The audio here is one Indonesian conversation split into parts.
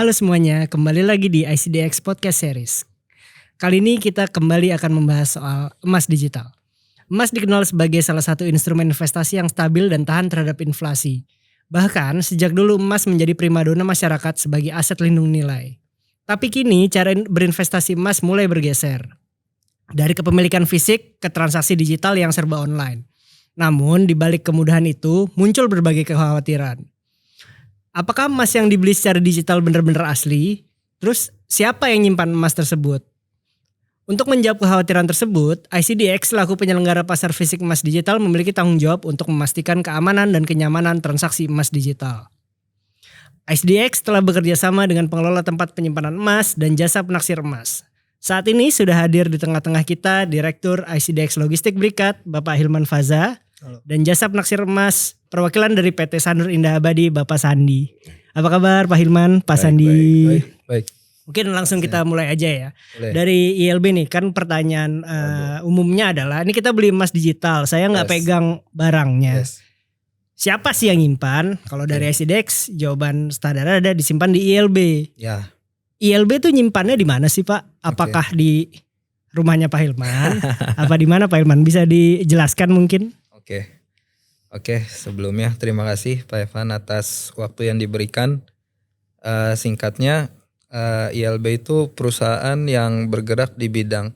Halo semuanya, kembali lagi di ICDX Podcast Series. Kali ini kita kembali akan membahas soal emas digital. Emas dikenal sebagai salah satu instrumen investasi yang stabil dan tahan terhadap inflasi. Bahkan sejak dulu emas menjadi primadona masyarakat sebagai aset lindung nilai. Tapi kini cara berinvestasi emas mulai bergeser. Dari kepemilikan fisik ke transaksi digital yang serba online. Namun di balik kemudahan itu muncul berbagai kekhawatiran. Apakah emas yang dibeli secara digital benar-benar asli? Terus siapa yang nyimpan emas tersebut? Untuk menjawab kekhawatiran tersebut, ICDX selaku penyelenggara pasar fisik emas digital memiliki tanggung jawab untuk memastikan keamanan dan kenyamanan transaksi emas digital. ICDX telah bekerja sama dengan pengelola tempat penyimpanan emas dan jasa penaksir emas. Saat ini sudah hadir di tengah-tengah kita Direktur ICDX Logistik Berikat, Bapak Hilman Faza. Halo. Dan jasa penaksir emas perwakilan dari PT Sanur Indah Abadi, Bapak Sandi. Apa kabar Pak Hilman, Pak Sandi? Baik. Mungkin langsung kita mulai aja ya. Boleh. Dari ILB nih kan pertanyaan umumnya adalah ini kita beli emas digital, saya nggak pegang barangnya. Siapa sih yang nyimpan? Kalau dari ICDX jawaban standar ada disimpan di ILB. Ya. ILB tuh nyimpannya di mana sih Pak? Apakah di rumahnya Pak Hilman? Apa di mana Pak Hilman? Bisa dijelaskan mungkin? Oke, sebelumnya terima kasih Pak Evan atas waktu yang diberikan. Singkatnya, ILB itu perusahaan yang bergerak di bidang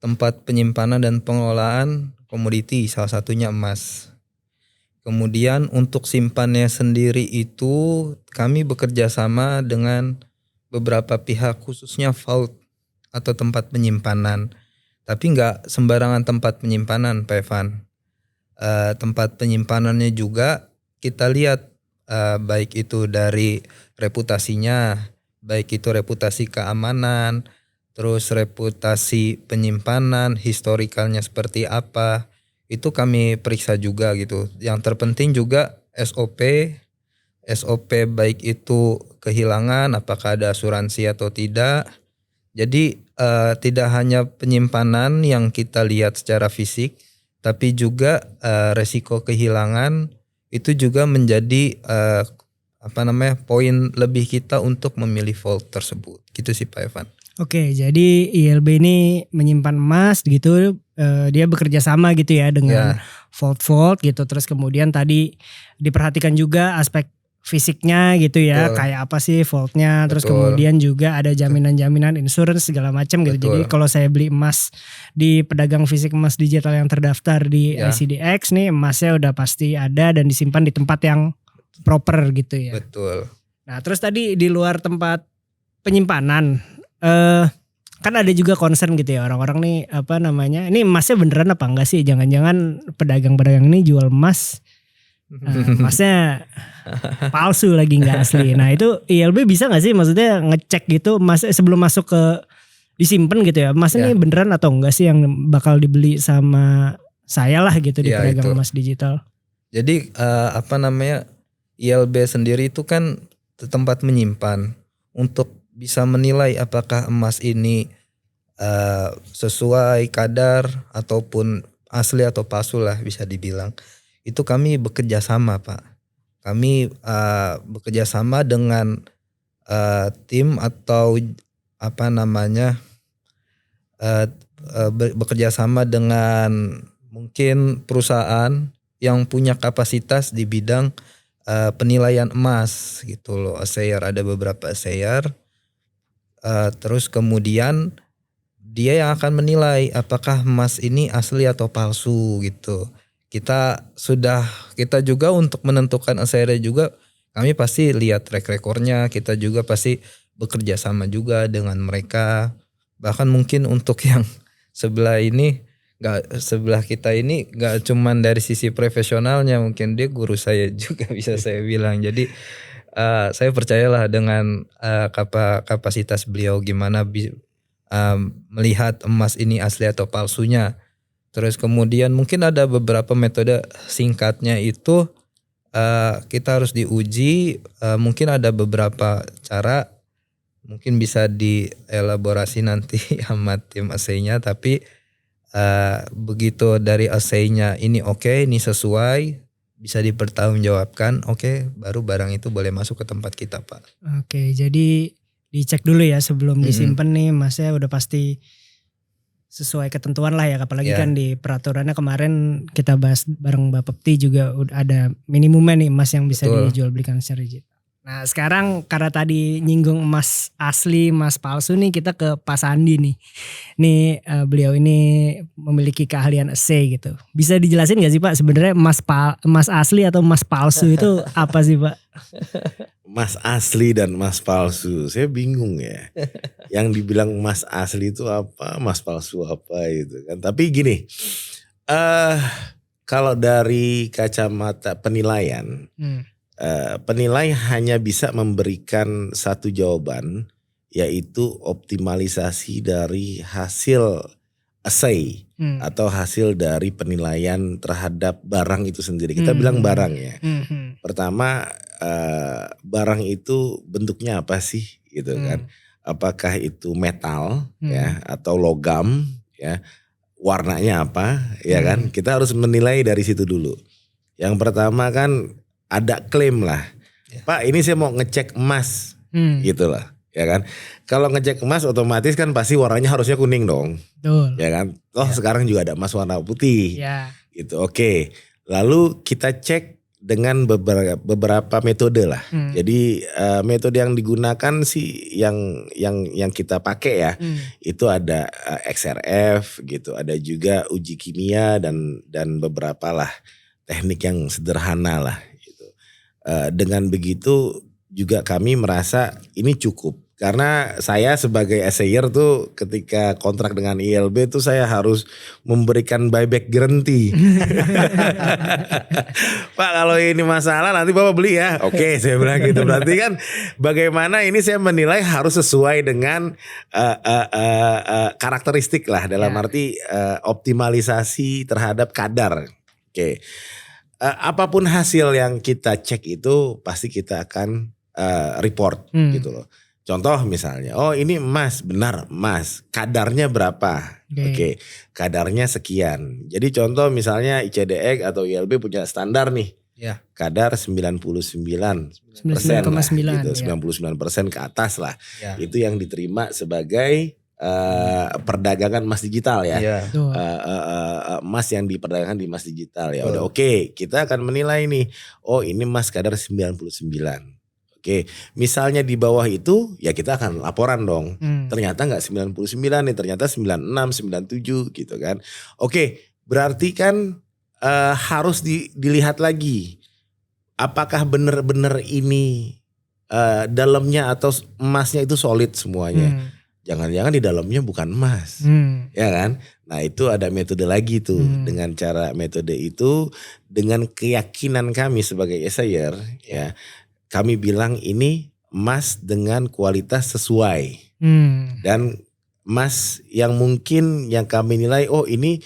tempat penyimpanan dan pengelolaan komoditi, salah satunya emas. Kemudian untuk simpannya sendiri itu kami bekerja sama dengan beberapa pihak, khususnya vault atau tempat penyimpanan. Tapi nggak sembarangan tempat penyimpanan Pak Evan. Tempat penyimpanannya juga kita lihat baik itu dari reputasinya, baik itu reputasi keamanan, terus reputasi penyimpanan, historikalnya seperti apa, itu kami periksa juga gitu. Yang terpenting juga SOP baik itu kehilangan, apakah ada asuransi atau tidak. Jadi tidak hanya penyimpanan yang kita lihat secara fisik, tapi juga resiko kehilangan itu juga menjadi poin lebih kita untuk memilih vault tersebut. Gitu sih Pak Evan. Oke, jadi ILB ini menyimpan emas gitu, dia bekerja sama gitu ya dengan vault gitu. Terus kemudian tadi diperhatikan juga aspek fisiknya gitu ya. Betul. Kayak apa sih vaultnya. Terus kemudian juga ada jaminan-jaminan insurance segala macam gitu. Jadi kalau saya beli emas di pedagang fisik emas digital yang terdaftar di ICDX nih, emasnya udah pasti ada dan disimpan di tempat yang proper gitu ya. Betul. Nah terus tadi di luar tempat penyimpanan, kan ada juga concern gitu ya orang-orang nih ini emasnya beneran apa enggak sih? Jangan-jangan pedagang-pedagang ini jual emas emasnya palsu lagi nggak asli. Nah itu ILB bisa nggak sih maksudnya ngecek gitu emas sebelum masuk ke disimpan gitu ya, emasnya ini beneran atau enggak sih yang bakal dibeli sama saya lah gitu di pedagang emas digital. Jadi ILB sendiri itu kan tempat menyimpan untuk bisa menilai apakah emas ini sesuai kadar ataupun asli atau palsu lah bisa dibilang. Itu kami bekerja sama Pak. Kami bekerja sama dengan tim atau bekerja sama dengan mungkin perusahaan yang punya kapasitas di bidang penilaian emas gitu loh. Assayer, ada beberapa assayer. Terus kemudian dia yang akan menilai apakah emas ini asli atau palsu gitu. Kita juga untuk menentukan assayer juga kami pasti lihat track recordnya, kita juga pasti bekerja sama juga dengan mereka. Bahkan mungkin untuk yang sebelah kita ini nggak cuman dari sisi profesionalnya, mungkin dia guru saya juga bisa saya bilang. Jadi saya percayalah dengan kapasitas beliau gimana melihat emas ini asli atau palsunya. Terus kemudian mungkin ada beberapa metode singkatnya itu kita harus diuji, mungkin ada beberapa cara, mungkin bisa dielaborasi nanti sama tim assay-nya, tapi begitu dari assay-nya ini oke, ini sesuai, bisa dipertanggungjawabkan, oke, baru barang itu boleh masuk ke tempat kita, Pak. Oke, jadi dicek dulu ya sebelum disimpan nih emasnya udah pasti sesuai ketentuan lah ya, apalagi kan di peraturannya kemarin kita bahas bareng Bapak Peti juga ada minimumnya nih emas yang bisa dijual belikan secara digital. Nah sekarang karena tadi nyinggung emas asli, emas palsu nih, kita ke Pak Sandi nih. Nih beliau ini memiliki keahlian assay gitu. Bisa dijelasin gak sih Pak sebenarnya emas asli atau emas palsu itu apa sih Pak? Emas asli dan emas palsu, saya bingung ya. Yang dibilang emas asli itu apa, emas palsu apa gitu kan. Tapi gini, kalau dari kacamata penilaian, penilai hanya bisa memberikan satu jawaban, yaitu optimalisasi dari hasil assay atau hasil dari penilaian terhadap barang itu sendiri. Kita bilang barang ya. Pertama, barang itu bentuknya apa sih gitu kan? Apakah itu metal ya atau logam ya? Warnanya apa ya kan? Kita harus menilai dari situ dulu. Yang pertama kan ada klaim lah. Pak, ini saya mau ngecek emas gitu lah. Ya kan, kalau ngecek emas otomatis kan pasti warnanya harusnya kuning dong. Betul. Ya kan, sekarang juga ada emas warna putih. Gitu, oke. Lalu kita cek dengan beberapa metode lah. Jadi metode yang digunakan sih yang kita pakai ya, itu ada XRF gitu, ada juga uji kimia dan beberapa lah teknik yang sederhana lah. Gitu. Dengan begitu juga kami merasa ini cukup. Karena saya sebagai assayer tuh ketika kontrak dengan ILB tuh saya harus memberikan buyback guarantee. Pak, kalau ini masalah nanti Bapak beli ya. Oke, saya bilang gitu. Berarti kan bagaimana ini saya menilai harus sesuai dengan karakteristik lah. Dalam arti optimalisasi terhadap kadar. Oke. Apapun hasil yang kita cek itu pasti kita akan report gitu loh. Contoh misalnya, oh ini emas, benar emas, kadarnya berapa? Oke, kadarnya sekian. Jadi contoh misalnya ICDX atau ILB punya standar nih, kadar 99%, 99,9 gitu, 99% ke atas lah. Itu yang diterima sebagai perdagangan emas digital ya. Emas yang diperdagangkan di emas digital ya. Udah oke, kita akan menilai nih, oh ini emas kadar 99. Oke, misalnya di bawah itu ya kita akan laporan dong. Ternyata nggak 99 nih, ternyata 96, 97 gitu kan. Oke, berarti kan harus dilihat lagi. Apakah benar-benar ini dalamnya atau emasnya itu solid semuanya. Jangan-jangan di dalamnya bukan emas. Ya kan? Nah itu ada metode lagi tuh. Dengan cara metode itu, dengan keyakinan kami sebagai assayer ya. Kami bilang ini emas dengan kualitas sesuai. Dan emas yang mungkin yang kami nilai, oh ini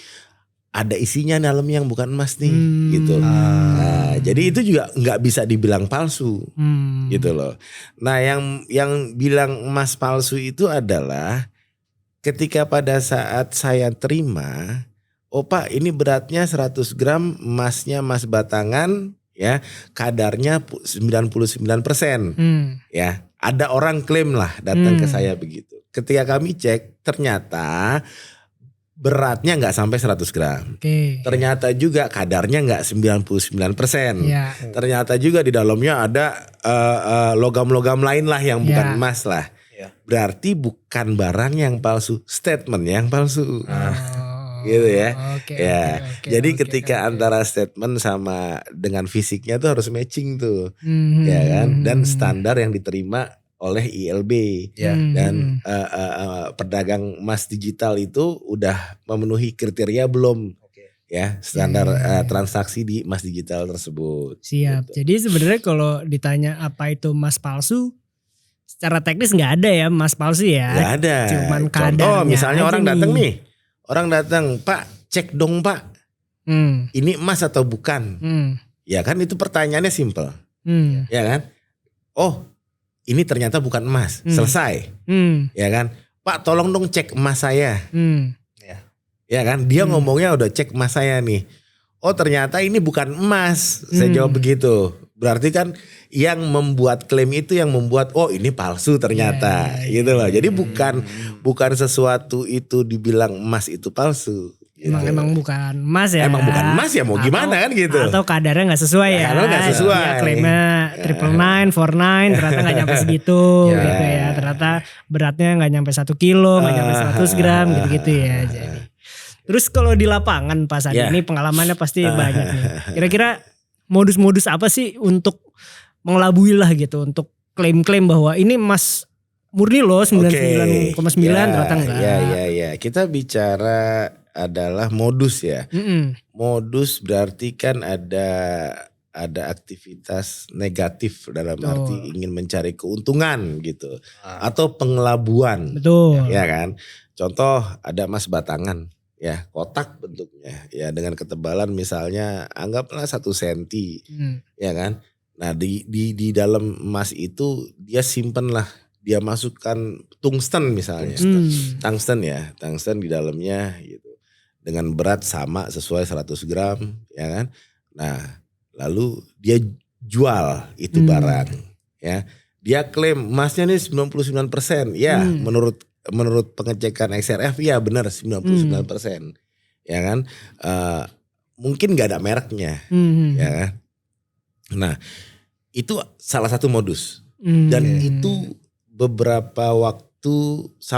ada isinya dalam yang bukan emas nih gitu. Nah, jadi itu juga nggak bisa dibilang palsu gitu loh. Nah yang bilang emas palsu itu adalah ketika pada saat saya terima, oh Pak ini beratnya 100 gram, emasnya emas batangan, ya kadarnya 99%. Ya, ada orang klaim lah datang ke saya begitu. Ketika kami cek ternyata beratnya nggak sampai 100 gram. Ternyata juga kadarnya nggak 99%. Ternyata juga di dalamnya ada logam-logam lain lah yang bukan emas lah. Berarti bukan barang yang palsu, statement yang palsu. Gitu ya. Jadi ketika antara statement sama dengan fisiknya tuh harus matching tuh. Ya kan? Dan standar yang diterima oleh ILB. Dan pedagang emas digital itu udah memenuhi kriteria belum? Ya, standar transaksi di emas digital tersebut. Siap. Gitu. Jadi sebenarnya kalau ditanya apa itu emas palsu, secara teknis nggak ada ya emas palsu ya. Nggak ada. Cuman contoh misalnya orang datang nih. Orang datang, Pak cek dong Pak, ini emas atau bukan? Ya kan itu pertanyaannya simple, ya kan? Oh ini ternyata bukan emas, selesai, ya kan? Pak tolong dong cek emas saya, ya kan? Dia ngomongnya udah cek emas saya nih. Oh ternyata ini bukan emas, saya jawab begitu. Berarti kan yang membuat klaim itu yang membuat oh ini palsu ternyata gitu loh. Jadi bukan sesuatu itu dibilang emas itu palsu. Gitu. Emang bukan emas ya. Emang bukan emas ya mau gimana kan gitu. Atau kadarnya gak sesuai ya. Kadarnya nggak sesuai. Dia klaimnya 999, 49 ternyata gak nyampe segitu gitu ya. Ternyata beratnya gak nyampe 1 kilo, gak nyampe 100 gram gitu-gitu ya. Jadi. Terus kalau di lapangan Pak Sandi ini pengalamannya pasti banyak nih. Kira-kira modus-modus apa sih untuk mengelabui lah gitu. Untuk klaim-klaim bahwa ini emas murni loh 99,9 ternyata enggak. Ya. Kita bicara adalah modus ya. Modus berarti kan ada aktivitas negatif dalam arti ingin mencari keuntungan gitu. Atau pengelabuan. Betul. Ya kan. Contoh ada emas batangan. Ya kotak bentuknya. Ya dengan ketebalan misalnya anggaplah 1 senti. Ya kan. Nah di dalam emas itu dia simpen lah. Dia masukkan tungsten misalnya. Tungsten di dalamnya gitu. Dengan berat sama sesuai 100 gram ya kan. Nah lalu dia jual itu barang ya. Dia klaim emasnya nih 99%. Ya menurut pengecekan XRF ya benar 99%. Ya kan. Mungkin gak ada mereknya ya kan. Nah itu salah satu modus. Dan itu beberapa waktu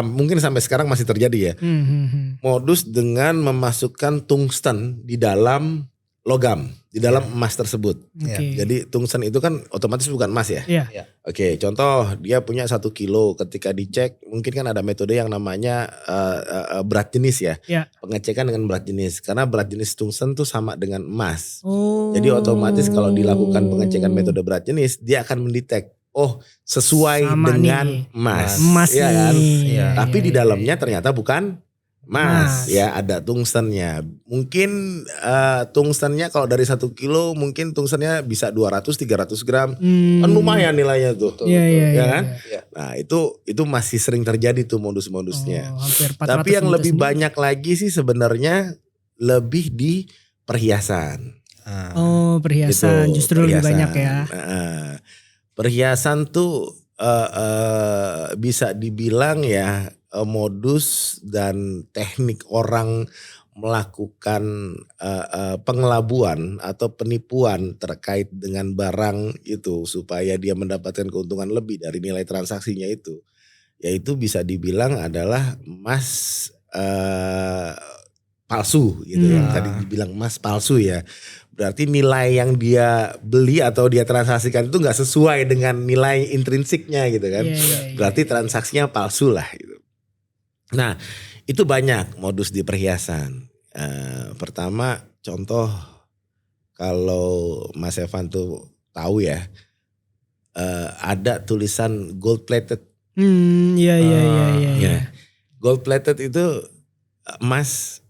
mungkin sampai sekarang masih terjadi ya. Modus dengan memasukkan tungsten di dalam logam, di dalam emas tersebut. Jadi tungsten itu kan otomatis bukan emas ya. Oke, contoh dia punya 1 kilo, ketika dicek mungkin kan ada metode yang namanya berat jenis ya. Pengecekan dengan berat jenis, karena berat jenis tungsten tuh sama dengan emas. Jadi otomatis kalau dilakukan pengecekan metode berat jenis, dia akan mendetek. Oh sesuai sama dengan emas ya kan. Tapi di dalamnya ternyata bukan emas ya, ada tungstennya. Mungkin tungstennya kalau dari 1 kilo mungkin tungstennya bisa 200-300 gram. Kan lumayan nilainya tuh. Ya kan. Nah itu masih sering terjadi tuh modus-modusnya. Tapi yang lebih banyak lagi sih sebenarnya lebih di perhiasan. Perhiasan gitu, justru lebih banyak ya. Perhiasan tuh bisa dibilang ya modus dan teknik orang melakukan pengelabuan atau penipuan terkait dengan barang itu supaya dia mendapatkan keuntungan lebih dari nilai transaksinya itu. Yaitu bisa dibilang adalah emas palsu gitu ya. Tadi dibilang emas palsu ya. Berarti nilai yang dia beli atau dia transaksikan itu gak sesuai dengan nilai intrinsiknya gitu kan. Berarti transaksinya palsu lah gitu. Nah itu banyak modus di perhiasan. Pertama contoh kalau Mas Evan tuh tahu ya. Ada tulisan gold plated. Iya. Gold plated itu emas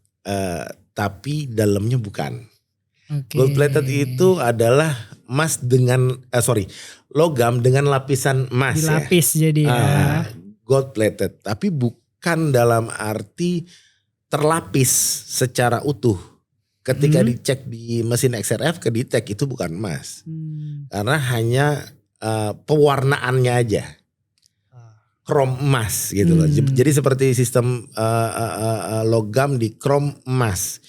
tapi dalamnya bukan. Gold plated itu adalah emas dengan logam dengan lapisan emas. Dilapis ya. Jadi ya. Gold plated, tapi bukan dalam arti terlapis secara utuh. Ketika dicek di mesin XRF kedetek itu bukan emas. Karena hanya pewarnaannya aja. Krom emas gitu loh. Jadi seperti sistem logam di krom emas.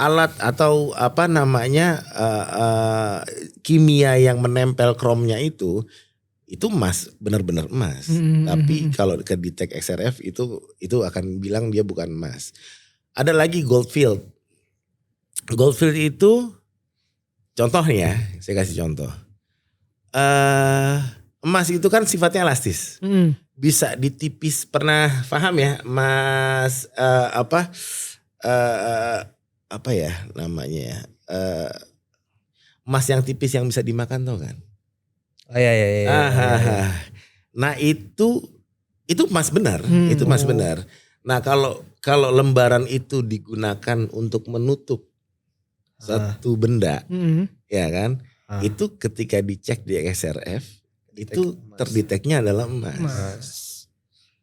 Alat atau apa namanya kimia yang menempel kromnya itu emas, benar-benar emas. Tapi kalau ke detek XRF itu akan bilang dia bukan emas. Ada lagi gold field. Gold field itu contoh nih ya, saya kasih contoh. Emas itu kan sifatnya elastis. Bisa ditipis, pernah paham ya emas apa ya namanya ya, emas yang tipis yang bisa dimakan tau kan? Iya. Nah itu emas benar, itu emas benar. Nah kalau lembaran itu digunakan untuk menutup satu benda, ya kan? Itu ketika dicek di XRF itu terdeteknya adalah emas.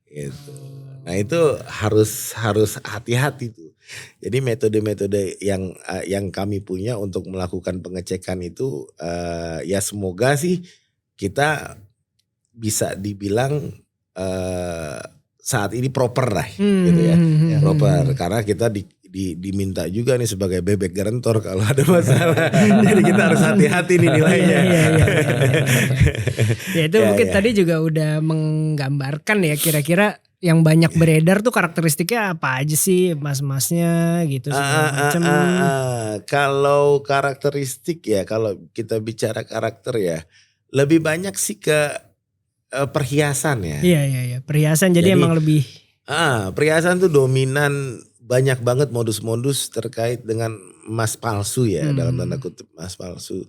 Gitu. Nah itu harus hati-hati tuh. Jadi metode-metode yang kami punya untuk melakukan pengecekan itu ya semoga sih kita bisa dibilang saat ini proper lah gitu ya. Proper karena kita diminta juga nih sebagai bebek garantor kalau ada masalah. Jadi kita harus hati-hati nih nilainya. Ya itu mungkin tadi juga udah menggambarkan ya kira-kira yang banyak beredar tuh karakteristiknya apa aja sih emas-emasnya gitu segala macam. Kalau karakteristik ya, kalau kita bicara karakter ya, lebih banyak sih ke perhiasan ya. Iya, perhiasan jadi emang lebih. Perhiasan tuh dominan, banyak banget modus-modus terkait dengan emas palsu ya, dalam tanda kutip emas palsu.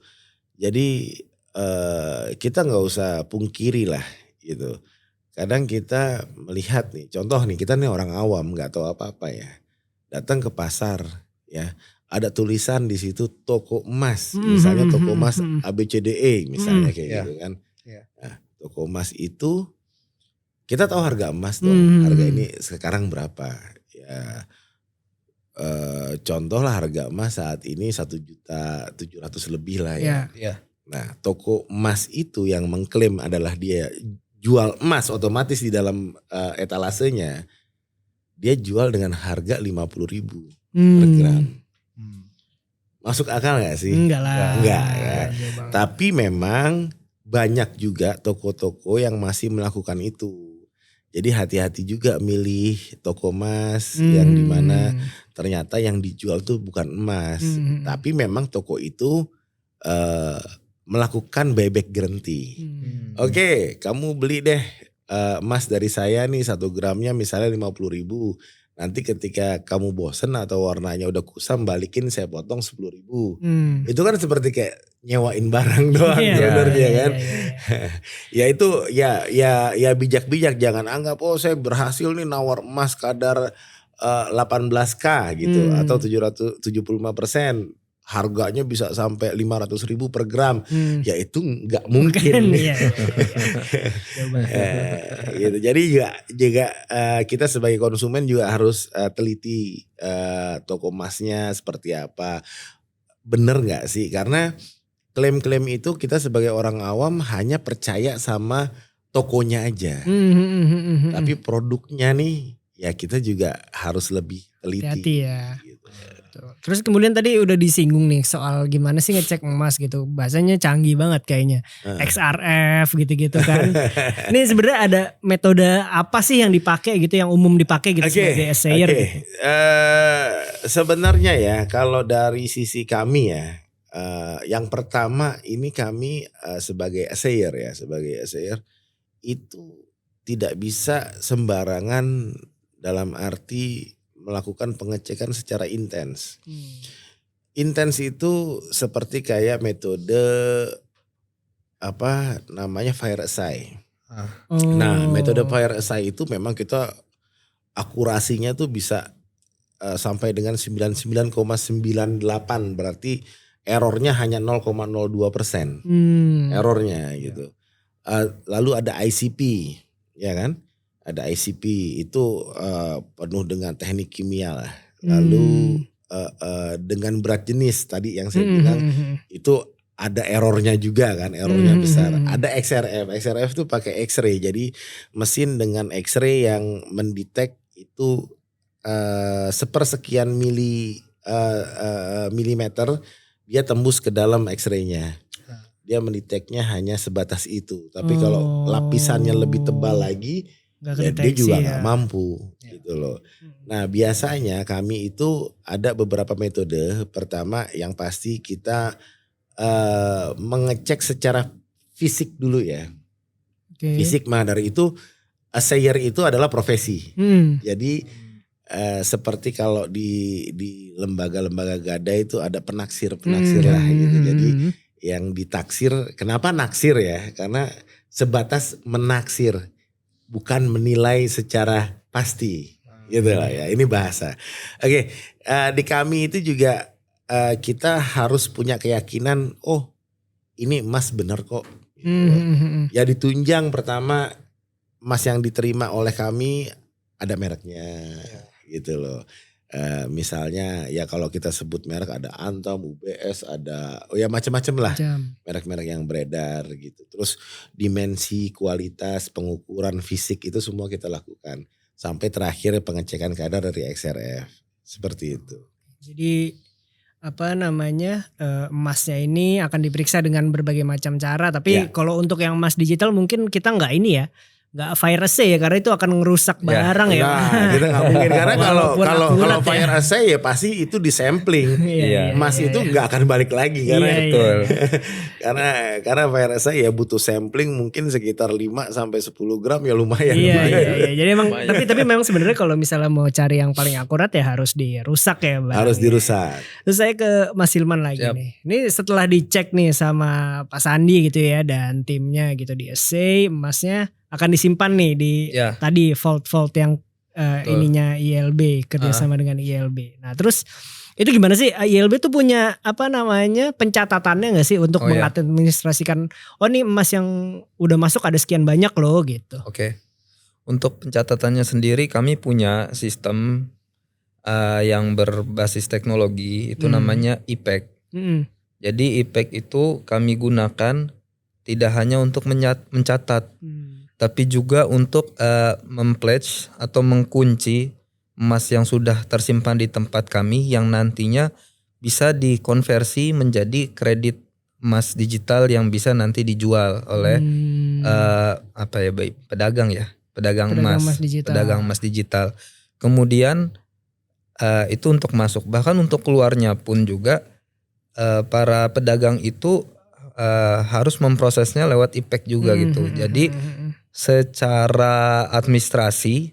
Jadi kita nggak usah pungkiri lah gitu. Kadang kita melihat nih, contoh nih kita nih orang awam nggak tahu apa-apa ya, datang ke pasar ya, ada tulisan di situ toko emas, misalnya toko emas ABCDE misalnya kayak gitu kan. Nah, toko emas itu kita tahu harga emas dong, harga ini sekarang berapa ya. Contoh lah harga emas saat ini 1.700.000 lebih lah ya. Nah toko emas itu yang mengklaim adalah dia jual emas, otomatis di dalam etalasenya dia jual dengan harga 50.000 per gram. Masuk akal gak sih? Enggak lah. Enggak ya. Tapi memang banyak juga toko-toko yang masih melakukan itu. Jadi hati-hati juga milih toko emas yang dimana ternyata yang dijual tuh bukan emas. Tapi memang toko itu melakukan buyback guarantee. Oke, kamu beli deh emas dari saya nih 1 gramnya misalnya 50.000. Nanti ketika kamu bosen atau warnanya udah kusam, balikin saya potong 10.000. Itu kan seperti kayak nyewain barang doang sebenarnya kan. Ya itu ya bijak-bijak, jangan anggap oh saya berhasil nih nawar emas kadar 18K gitu atau 775%. Harganya bisa sampai 500.000 per gram, ya itu nggak mungkin. Gitu. Jadi juga kita sebagai konsumen juga harus teliti toko emasnya seperti apa, bener nggak sih? Karena klaim-klaim itu kita sebagai orang awam hanya percaya sama tokonya aja, tapi produknya nih ya kita juga harus lebih teliti. Hati-hati ya. Gitu. Terus kemudian tadi udah disinggung nih soal gimana sih ngecek emas gitu. Bahasanya canggih banget kayaknya. XRF gitu-gitu kan. Ini sebenarnya ada metode apa sih yang dipakai gitu, yang umum dipakai gitu sebagai assayer gitu? Sebenarnya ya kalau dari sisi kami ya, yang pertama ini kami sebagai assayer itu tidak bisa sembarangan dalam arti melakukan pengecekan secara intens. Intens itu seperti kayak metode fire assay. Nah, metode fire assay itu memang kita akurasinya tuh bisa sampai dengan 99,98, berarti errornya hanya 0,02% errornya gitu. Lalu ada ICP, ya kan? Ada ICP itu penuh dengan teknik kimia lah. Lalu dengan berat jenis tadi yang saya bilang itu ada errornya juga kan, errornya besar. Ada XRF itu pakai X-ray. Jadi mesin dengan X-ray yang mendetek itu sepersekian milimeter dia tembus ke dalam X-ray-nya. Dia mendeteknya hanya sebatas itu. Tapi kalau lapisannya lebih tebal lagi, ya dia juga gak mampu gitu loh. Nah biasanya kami itu ada beberapa metode. Pertama yang pasti kita mengecek secara fisik dulu ya. Fisik mah dari itu assayer itu adalah profesi. Jadi seperti kalau di lembaga-lembaga gadai itu ada penaksir lah gitu. Jadi yang ditaksir, kenapa naksir ya? Karena sebatas menaksir, bukan menilai secara pasti, gitu lah ya. Ini bahasa. Oke, di kami itu juga kita harus punya keyakinan, oh ini emas benar kok. Gitu. Ya ditunjang pertama emas yang diterima oleh kami ada mereknya, gitu loh. Misalnya ya kalau kita sebut merek ada Antam, UBS, ada ya macam-macam lah merek-merek yang beredar gitu. Terus dimensi, kualitas, pengukuran fisik itu semua kita lakukan. Sampai terakhir pengecekan kadar dari XRF. Seperti itu. Jadi emasnya ini akan diperiksa dengan berbagai macam cara. Tapi kalau untuk yang emas digital mungkin kita nggak ini ya. Nggak fire assay ya karena itu akan ngerusak barang ya. Nah, kita nggak mungkin karena kalau fire assay ya pasti itu di sampling. Emas itu nggak akan balik lagi karena karena fire assay ya butuh sampling mungkin sekitar 5 sampai 10 gram ya lumayan. Iya. Jadi emang tapi memang sebenarnya kalau misalnya mau cari yang paling akurat ya harus dirusak ya barangnya. Harus dirusak. Terus saya ke Mas Hilman lagi nih. Ini setelah dicek nih sama Pak Sandi gitu ya dan timnya gitu di assay, emasnya akan disimpan nih di tadi vault yang ininya ILB kerjasama dengan ILB. Nah terus itu gimana sih ILB tuh punya pencatatannya nggak sih untuk mengadministrasikan nih emas yang udah masuk ada sekian banyak loh gitu. Oke. Untuk pencatatannya sendiri kami punya sistem yang berbasis teknologi itu namanya IPEC. Jadi IPEC itu kami gunakan tidak hanya untuk mencatat. Tapi juga untuk mempledge atau mengkunci emas yang sudah tersimpan di tempat kami yang nantinya bisa dikonversi menjadi kredit emas digital yang bisa nanti dijual oleh pedagang emas digital. Kemudian itu untuk masuk, bahkan untuk keluarnya pun juga para pedagang itu harus memprosesnya lewat IPEC juga gitu. Jadi secara administrasi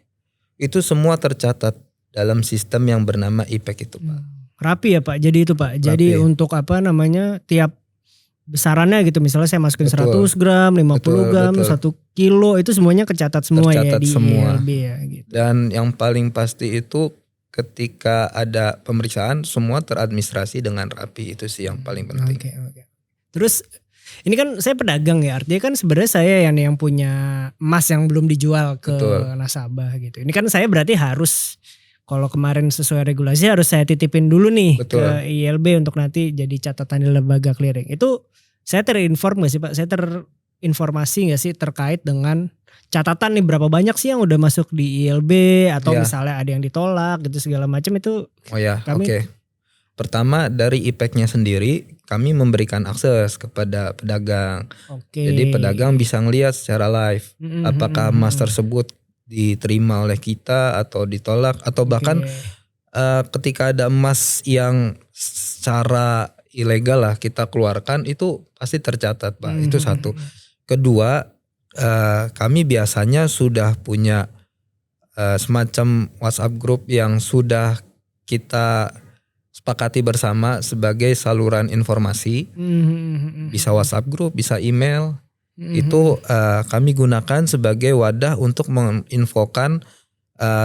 itu semua tercatat dalam sistem yang bernama IPEC itu Pak. Rapi ya Pak, jadi itu Pak. Jadi untuk tiap besarannya gitu misalnya saya masukin 100 gram, 50 gram, 1 kilo itu semuanya kecatat semua ya di ILB ya gitu. Dan yang paling pasti itu ketika ada pemeriksaan semua teradministrasi dengan rapi, itu sih yang paling penting. Oke. Terus ini kan saya pedagang ya, artinya kan sebenarnya saya yang punya emas yang belum dijual ke nasabah gitu. Ini kan saya berarti harus kalau kemarin sesuai regulasi harus saya titipin dulu nih ke ILB untuk nanti jadi catatan di lembaga clearing. Itu saya terinform gak sih Pak? Saya terinformasi gak sih terkait dengan catatan nih berapa banyak sih yang udah masuk di ILB atau misalnya ada yang ditolak gitu segala macam itu. Oke. Pertama dari IPEC-nya sendiri kami memberikan akses kepada pedagang. Jadi pedagang bisa ngelihat secara live apakah emas tersebut diterima oleh kita atau ditolak atau bahkan ketika ada emas yang secara ilegal lah kita keluarkan itu pasti tercatat Pak. Itu satu. Kedua kami biasanya sudah punya semacam WhatsApp group yang sudah kita sepakati bersama sebagai saluran informasi. Bisa WhatsApp group, bisa email. Itu kami gunakan sebagai wadah untuk menginfokan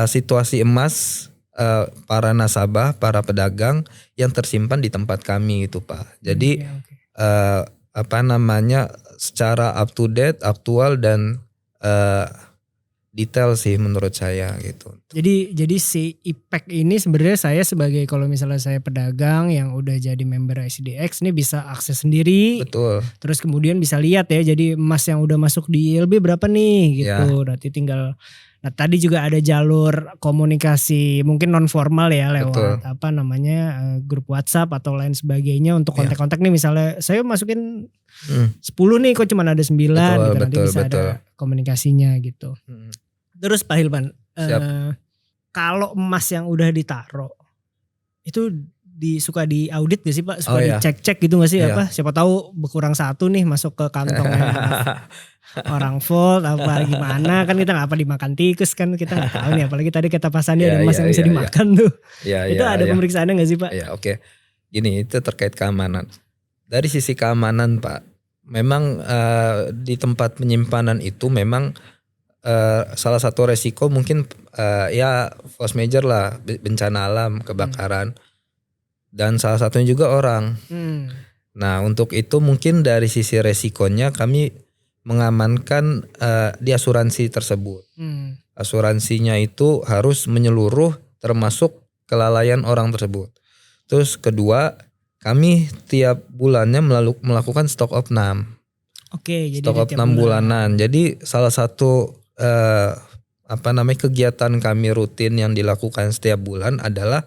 situasi emas para nasabah, para pedagang yang tersimpan di tempat kami itu Pak. Jadi secara up to date, aktual dan detail sih menurut saya gitu. Jadi si IPEC ini sebenarnya saya sebagai kalau misalnya saya pedagang yang udah jadi member ICDX ini bisa akses sendiri. Betul. Terus kemudian bisa lihat ya jadi emas yang udah masuk di ILB berapa nih gitu. Nanti tinggal tadi juga ada jalur komunikasi mungkin non formal ya lewat grup WhatsApp atau lain sebagainya untuk kontak-kontak nih misalnya saya masukin 10 nih kok cuma ada 9 gitu nanti bisa ada komunikasinya gitu. Terus Pak Hilman, kalau emas yang udah ditaro itu suka di audit gak sih Pak? Suka dicek-cek gitu gak sih siapa tahu berkurang satu nih masuk ke kantongnya orang Volt apa gimana kan kita gak dimakan tikus kan kita gak tahu nih apalagi tadi kata Pak Sandi ada emas yang bisa dimakan tuh. Itu ada pemeriksaannya gak sih Pak? Oke. Gini itu terkait keamanan. Dari sisi keamanan Pak, memang di tempat penyimpanan itu memang salah satu resiko mungkin force major lah, bencana alam, kebakaran. Dan salah satunya juga orang. Nah untuk itu mungkin dari sisi resikonya kami mengamankan di asuransi tersebut. Asuransinya itu harus menyeluruh termasuk kelalaian orang tersebut. Terus kedua, kami tiap bulannya melakukan stock opnam. Oke, jadi Stock opnam bulanan. Jadi salah satu kegiatan kami rutin yang dilakukan setiap bulan adalah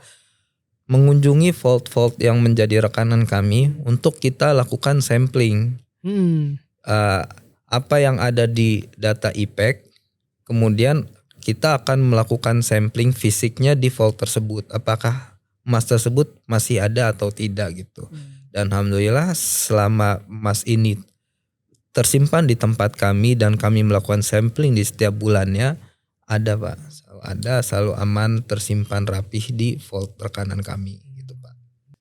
mengunjungi vault-vault yang menjadi rekanan kami untuk kita lakukan sampling. Apa yang ada di data IPEC, kemudian kita akan melakukan sampling fisiknya di vault tersebut. Apakah emas tersebut masih ada atau tidak gitu. Dan alhamdulillah selama emas ini tersimpan di tempat kami dan kami melakukan sampling di setiap bulannya, ada Pak, selalu aman, tersimpan rapih di vault rekanan kami gitu Pak.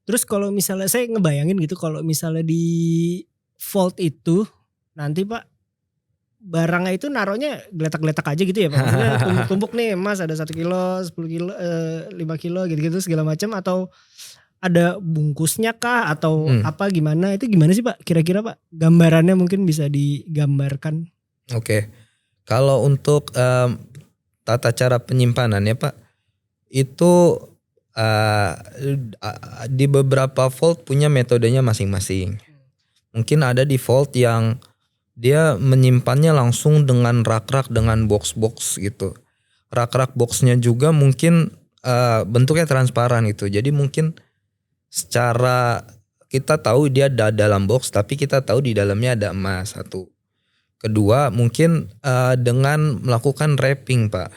Terus kalau misalnya saya ngebayangin gitu, kalau misalnya di vault itu nanti Pak barangnya itu naruhnya geletak-geletak aja gitu ya Pak? Maksudnya tumpuk-tumpuk nih emas ada 1 kilo, 10 kilo, 5 kilo gitu-gitu segala macam, atau ada bungkusnya kah atau apa gimana? Itu gimana sih Pak? Kira-kira Pak gambarannya mungkin bisa digambarkan? Oke. Kalau untuk tata cara penyimpanan ya Pak, itu di beberapa vault punya metodenya masing-masing. Mungkin ada di vault yang dia menyimpannya langsung dengan rak-rak, dengan box-box gitu. Rak-rak boxnya juga mungkin bentuknya transparan gitu. Jadi mungkin secara kita tahu dia ada dalam box, tapi kita tahu di dalamnya ada emas, satu. Kedua mungkin dengan melakukan wrapping Pak.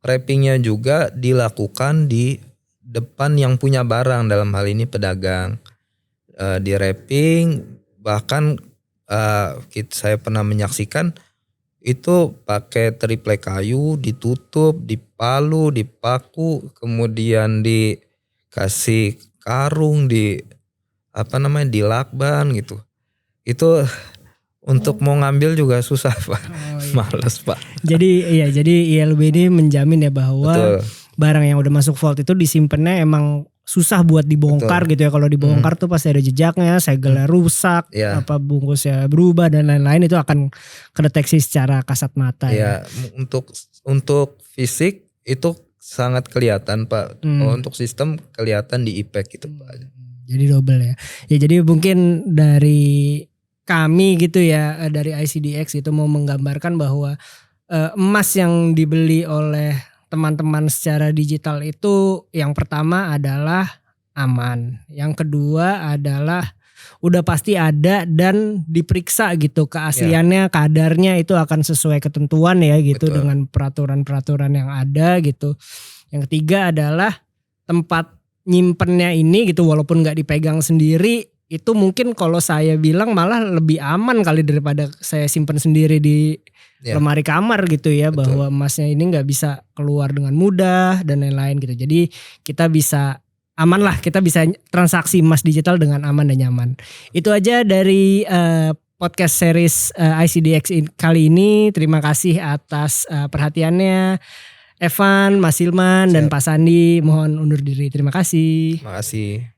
Wrappingnya juga dilakukan di depan yang punya barang, dalam hal ini pedagang. Di wrapping, bahkan saya pernah menyaksikan itu pakai triplek kayu, ditutup, dipalu, dipaku, kemudian dikasih karung, dilakban gitu. Itu untuk mau ngambil juga susah Pak. Males Pak. Jadi ILB ini menjamin ya bahwa barang yang udah masuk vault itu disimpannya emang susah buat dibongkar gitu ya. Kalau dibongkar tuh pasti ada jejaknya, segelnya rusak, bungkusnya berubah dan lain-lain, itu akan kedeteksi secara kasat mata ya. Untuk fisik itu sangat kelihatan Pak. Kalau untuk sistem kelihatan di IPEC gitu Pak. Jadi double ya. Ya jadi mungkin dari kami gitu ya, dari ICDX itu mau menggambarkan bahwa emas yang dibeli oleh teman-teman secara digital itu yang pertama adalah aman. Yang kedua adalah udah pasti ada dan diperiksa gitu keasliannya, kadarnya itu akan sesuai ketentuan ya gitu. Betul. Dengan peraturan-peraturan yang ada gitu. Yang ketiga adalah tempat nyimpennya ini gitu, walaupun gak dipegang sendiri, itu mungkin kalau saya bilang malah lebih aman kali daripada saya simpen sendiri di lemari kamar gitu ya. Betul. Bahwa emasnya ini gak bisa keluar dengan mudah dan lain-lain gitu. Jadi kita bisa aman lah, kita bisa transaksi emas digital dengan aman dan nyaman. Itu aja dari podcast series ICDX kali ini. Terima kasih atas perhatiannya. Evan, Mas Hilman, dan Pak Sandi mohon undur diri. Terima kasih. Terima kasih.